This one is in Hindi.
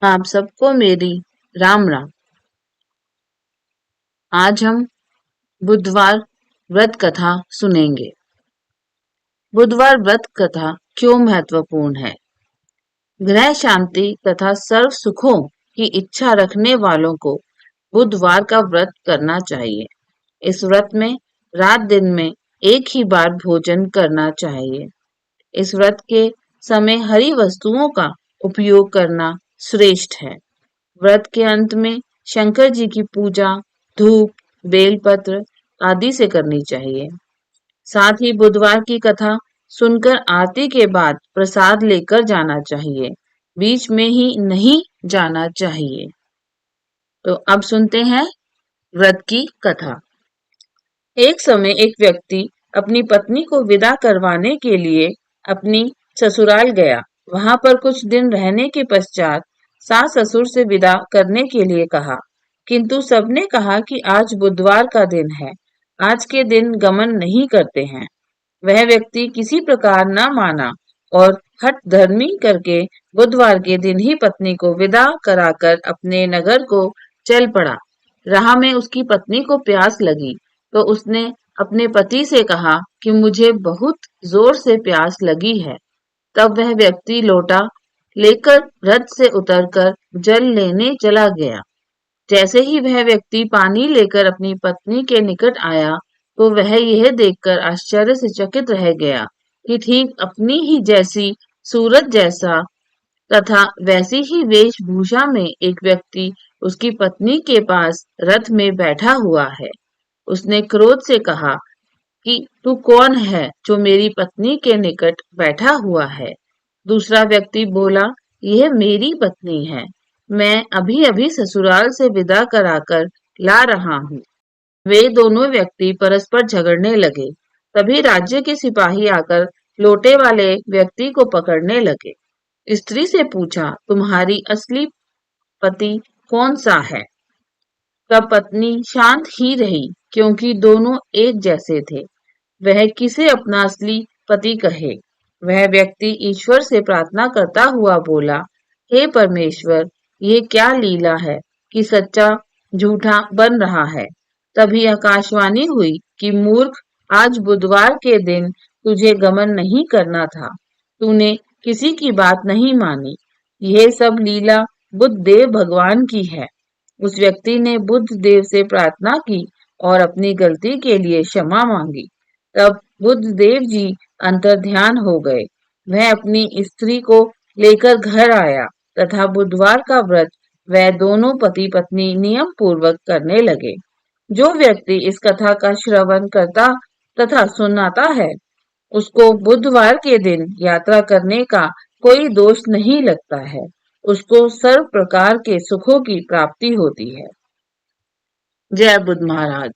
आप सबको मेरी राम राम। आज हम बुधवार व्रत कथा सुनेंगे। बुधवार व्रत कथा क्यों महत्वपूर्ण है? ग्रह शांति तथा सर्व सुखों की इच्छा रखने वालों को बुधवार का व्रत करना चाहिए। इस व्रत में रात दिन में एक ही बार भोजन करना चाहिए। इस व्रत के समय हरी वस्तुओं का उपयोग करना श्रेष्ठ है। व्रत के अंत में शंकर जी की पूजा धूप, बेलपत्र आदि से करनी चाहिए। साथ ही बुधवार की कथा सुनकर आरती के बाद प्रसाद लेकर जाना चाहिए। बीच में ही नहीं जाना चाहिए। तो अब सुनते हैं व्रत की कथा। एक समय एक व्यक्ति अपनी पत्नी को विदा करवाने के लिए अपनी ससुराल गया। वहां पर कुछ दिन रहने के पश्चात सास ससुर से विदा करने के लिए कहा, किंतु सबने कहा कि आज बुधवार का दिन है, आज के दिन गमन नहीं करते हैं। वह व्यक्ति किसी प्रकार न माना और हठ धर्मी करके बुधवार के दिन ही पत्नी को विदा कराकर अपने नगर को चल पड़ा। राह में उसकी पत्नी को प्यास लगी तो उसने अपने पति से कहा कि मुझे बहुत जोर से प्यास लगी है। तब वह व्यक्ति लोटा लेकर रथ से उतरकर जल लेने चला गया। जैसे ही वह व्यक्ति पानी लेकर अपनी पत्नी के निकट आया तो वह यह देखकर आश्चर्य से चकित रह गया कि ठीक अपनी ही जैसी सूरत जैसा तथा वैसी ही वेशभूषा में एक व्यक्ति उसकी पत्नी के पास रथ में बैठा हुआ है। उसने क्रोध से कहा कि तू कौन है जो मेरी पत्नी के निकट बैठा हुआ है? दूसरा व्यक्ति बोला, यह मेरी पत्नी है, मैं अभी अभी ससुराल से विदा कराकर ला रहा हूँ। वे दोनों व्यक्ति परस्पर झगड़ने लगे। तभी राज्य के सिपाही आकर लोटे वाले व्यक्ति को पकड़ने लगे। स्त्री से पूछा, तुम्हारी असली पति कौन सा है? तब पत्नी शांत ही रही क्योंकि दोनों एक जैसे थे। वह किसे अपना असली पति कहे? वह व्यक्ति ईश्वर से प्रार्थना करता हुआ बोला, हे परमेश्वर, ये क्या लीला है कि सच्चा झूठा बन रहा है। तभी आकाशवाणी हुई कि मूर्ख, आज बुधवार के दिन तुझे गमन नहीं करना था, तूने किसी की बात नहीं मानी। यह सब लीला बुद्ध देव भगवान की है। उस व्यक्ति ने बुद्ध देव से प्रार्थना की और अपनी गलती के लिए क्षमा मांगी। तब बुद्ध देव जी अंतर्ध्यान हो गए। वह अपनी स्त्री को लेकर घर आया तथा बुधवार का व्रत वह दोनों पति पत्नी नियम पूर्वक करने लगे। जो व्यक्ति इस कथा का श्रवण करता तथा सुनाता है, उसको बुधवार के दिन यात्रा करने का कोई दोष नहीं लगता है। उसको सर्व प्रकार के सुखों की प्राप्ति होती है। जय बुद्ध महाराज।